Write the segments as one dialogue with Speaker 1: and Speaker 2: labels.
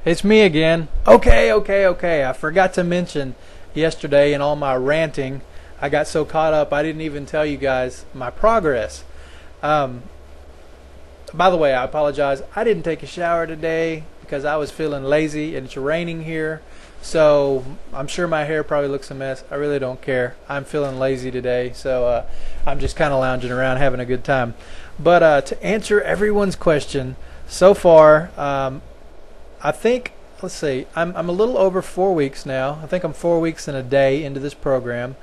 Speaker 1: It's me again. Okay. I forgot to mention yesterday in all my ranting, I got so caught up I didn't even tell you guys my progress. Um, by the way, I apologize. I didn't take a shower today because I was feeling lazy and it's raining here. So I'm sure my hair probably looks a mess. I really don't care. I'm feeling lazy today, so I'm just kind of lounging around having a good time. But to answer everyone's question, so far, I think, let's see, I'm a little over 4 weeks now. I think I'm 4 weeks and a day into this program.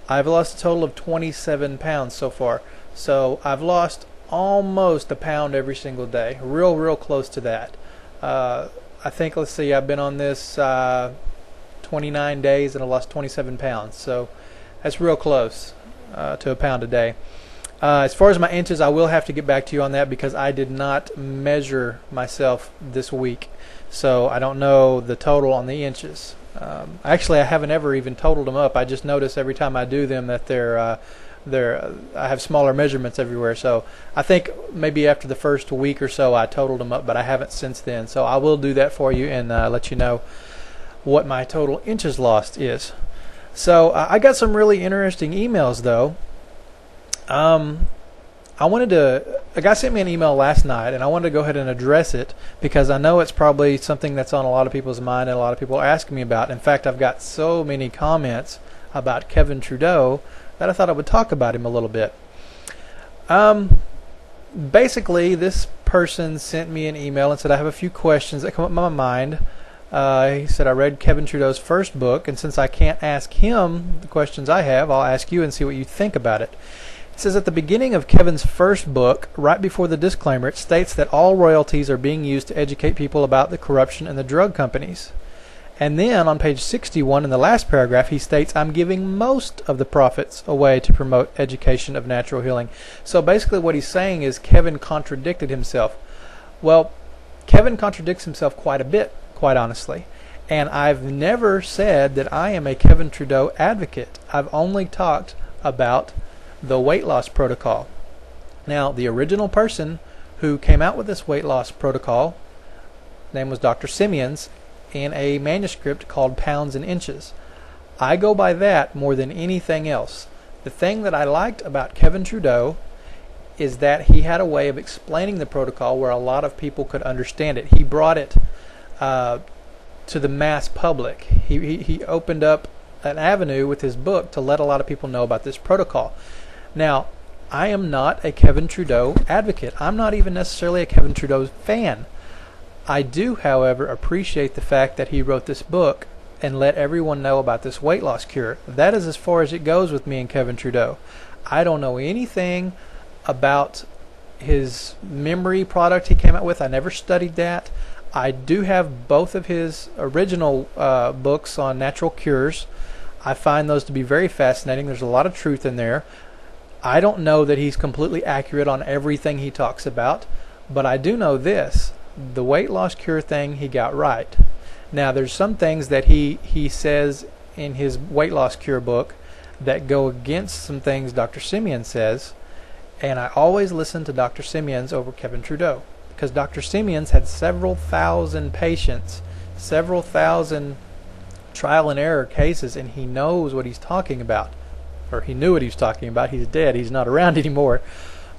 Speaker 1: I've lost a total of 27 pounds so far. So I've lost almost a pound every single day. Real close to that. I think, let's see, I've been on this 29 days and I lost 27 pounds. So that's real close to a pound a day. As far as my inches, I will have to get back to you on that because I did not measure myself this week. So I don't know the total on the inches. Actually, I haven't ever even totaled them up. I just notice every time I do them that I have smaller measurements everywhere. So I think maybe after the first week or so I totaled them up, but I haven't since then. So I will do that for you and let you know what my total inches lost is. So I got some really interesting emails though. A guy sent me an email last night and I wanted to go ahead and address it because I know it's probably something that's on a lot of people's mind and a lot of people are asking me about. In fact, I've got so many comments about Kevin Trudeau that I thought I would talk about him a little bit. Basically, this person sent me an email and said, I have a few questions that come up in my mind. He said, I read Kevin Trudeau's first book, and since I can't ask him the questions I have, I'll ask you and see what you think about it. It says at the beginning of Kevin's first book, right before the disclaimer, it states that all royalties are being used to educate people about the corruption in the drug companies. And then on page 61 in the last paragraph, he states, I'm giving most of the profits away to promote education of natural healing. So basically what he's saying is Kevin contradicted himself. Well, Kevin contradicts himself quite a bit, quite honestly. And I've never said that I am a Kevin Trudeau advocate. I've only talked about the weight loss protocol. Now, the original person who came out with this weight loss protocol, name was Dr. Simeons, in a manuscript called Pounds and Inches. I go by that more than anything else. The thing that I liked about Kevin Trudeau is that he had a way of explaining the protocol where a lot of people could understand it. He brought it to the mass public. He opened up an avenue with his book to let a lot of people know about this protocol. Now, I am not a Kevin Trudeau advocate. I'm not even necessarily a Kevin Trudeau fan. I do, however, appreciate the fact that he wrote this book and let everyone know about this weight loss cure. That is as far as it goes with me and Kevin Trudeau. I don't know anything about his memory product he came out with. I never studied that. I do have both of his original books on natural cures. I find those to be very fascinating. There's a lot of truth in there. I don't know that he's completely accurate on everything he talks about, but I do know this. The weight loss cure thing he got right. Now there's some things that he says in his weight loss cure book that go against some things Dr. Simeon says, and I always listen to Dr. Simeon's over Kevin Trudeau because Dr. Simeon's had several thousand patients, several thousand trial and error cases, and he knows what he's talking about, or he knew what he was talking about. He's dead. He's not around anymore.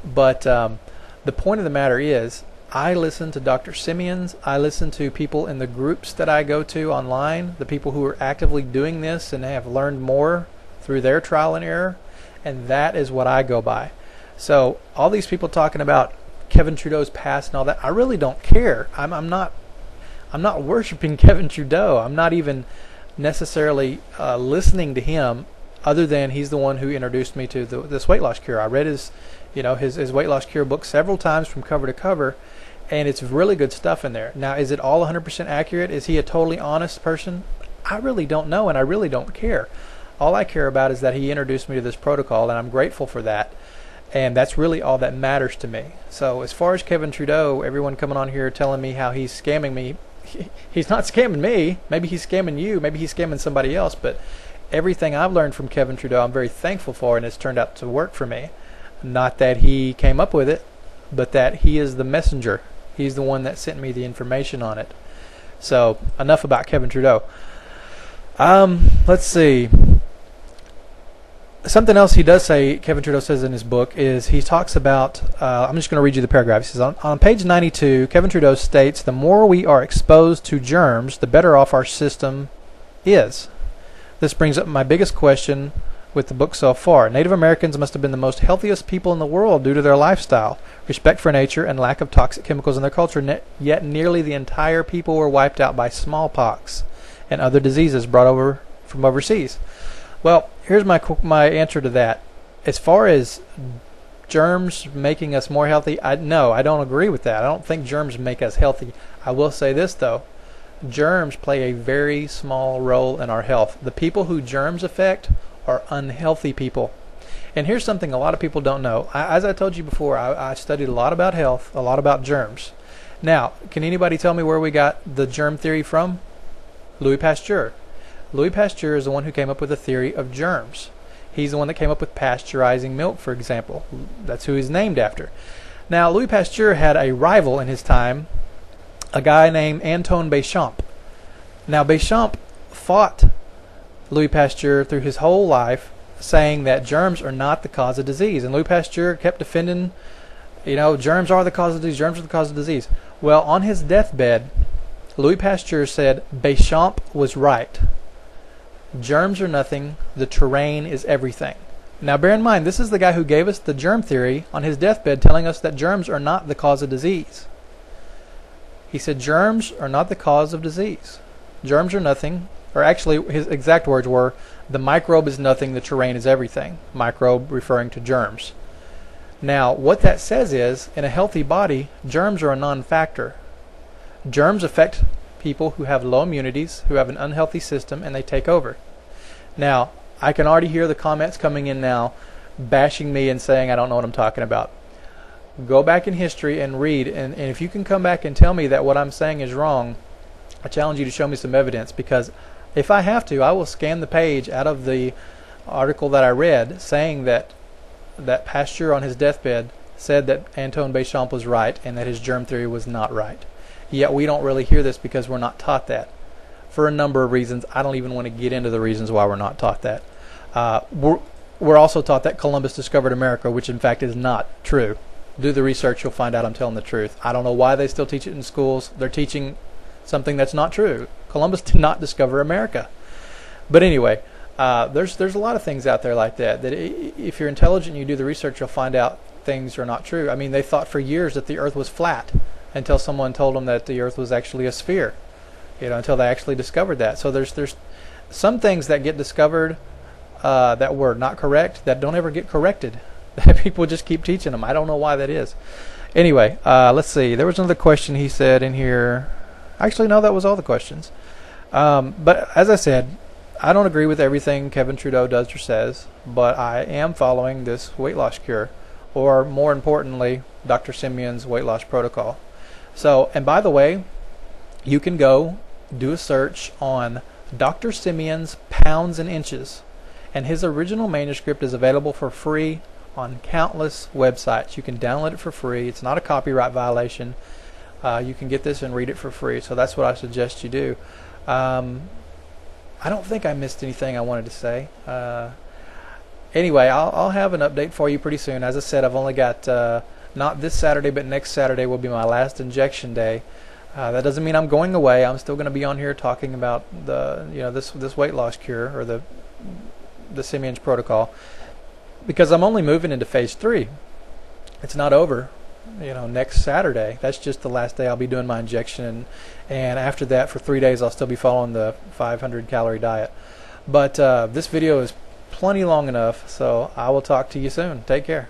Speaker 1: But the point of the matter is, I listen to Dr. Simeons. I listen to people in the groups that I go to online, the people who are actively doing this and have learned more through their trial and error, and that is what I go by. So all these people talking about Kevin Trudeau's past and all that, I really don't care. I'm not worshiping Kevin Trudeau. I'm not even necessarily listening to him, other than he's the one who introduced me to this weight loss cure. I read his weight loss cure book several times from cover to cover, and it's really good stuff in there. Now, is it all 100% accurate? Is he a totally honest person? I really don't know, and I really don't care. All I care about is that he introduced me to this protocol, and I'm grateful for that. And that's really all that matters to me. So as far as Kevin Trudeau, everyone coming on here telling me how he's scamming me, he's not scamming me. Maybe he's scamming you. Maybe he's scamming somebody else. But everything I've learned from Kevin Trudeau, I'm very thankful for, and it's turned out to work for me. Not that he came up with it, but that he is the messenger. He's the one that sent me the information on it. So enough about Kevin Trudeau. Let's see. Something else he does say, Kevin Trudeau says in his book, is he talks about, I'm just going to read you the paragraph. He says, on page 92, Kevin Trudeau states, the more we are exposed to germs, the better off our system is. This brings up my biggest question with the book so far. Native Americans must have been the most healthiest people in the world due to their lifestyle, respect for nature, and lack of toxic chemicals in their culture, yet nearly the entire people were wiped out by smallpox and other diseases brought over from overseas. Well, here's my answer to that. As far as germs making us more healthy, no, I don't agree with that. I don't think germs make us healthy. I will say this, though. Germs play a very small role in our health. The people who germs affect are unhealthy people. And here's something a lot of people don't know. As I told you before, I studied a lot about health, a lot about germs. Now, can anybody tell me where we got the germ theory from? Louis Pasteur. Louis Pasteur is the one who came up with the theory of germs. He's the one that came up with pasteurizing milk, for example. That's who he's named after. Now, Louis Pasteur had a rival in his time, a guy named Antoine Béchamp. Now, Béchamp fought Louis Pasteur through his whole life, saying that germs are not the cause of disease. And Louis Pasteur kept defending, germs are the cause of disease, germs are the cause of disease. Well, on his deathbed, Louis Pasteur said Béchamp was right. Germs are nothing, the terrain is everything. Now bear in mind, this is the guy who gave us the germ theory on his deathbed, telling us that germs are not the cause of disease. He said germs are not the cause of disease. Germs are nothing, or actually his exact words were, the microbe is nothing, the terrain is everything. Microbe referring to germs. Now what that says is, in a healthy body, germs are a non-factor. Germs affect people who have low immunities, who have an unhealthy system, and they take over. Now, I can already hear the comments coming in now, bashing me and saying I don't know what I'm talking about. Go back in history and read, and if you can come back and tell me that what I'm saying is wrong, I challenge you to show me some evidence, because if I have to, I will scan the page out of the article that I read saying that Pasteur on his deathbed said that Antoine Béchamp was right and that his germ theory was not right. Yet we don't really hear this because we're not taught that. For a number of reasons. I don't even want to get into the reasons why we're not taught that. We're also taught that Columbus discovered America, which in fact is not true. Do the research, you'll find out I'm telling the truth. I don't know why they still teach it in schools. They're teaching something that's not true. Columbus did not discover America. But anyway, there's a lot of things out there like that if you're intelligent and you do the research, you'll find out things are not true. I mean, they thought for years that the earth was flat until someone told them that the earth was actually a sphere, until they actually discovered that. So there's some things that get discovered that were not correct that don't ever get corrected. People just keep teaching them. I don't know why that is. Anyway, let's see. There was another question he said in here. Actually, no, that was all the questions. But as I said, I don't agree with everything Kevin Trudeau does or says, but I am following this weight loss cure, or more importantly, Dr. Simeon's weight loss protocol. So, and by the way, you can go do a search on Dr. Simeon's Pounds and Inches, and his original manuscript is available for free on countless websites. You can download it for free. It's not a copyright violation. You can get this and read it for free. So that's what I suggest you do. I don't think I missed anything I wanted to say. Anyway, I'll have an update for you pretty soon. As I said, I've only got not this Saturday, but next Saturday will be my last injection day. That doesn't mean I'm going away. I'm still going to be on here talking about this weight loss cure, or the Simeon's protocol, because I'm only moving into phase 3. It's not over. Next Saturday. That's just the last day I'll be doing my injection, and after that, for 3 days, I'll still be following the 500 calorie diet. But this video is plenty long enough, so I will talk to you soon. Take care.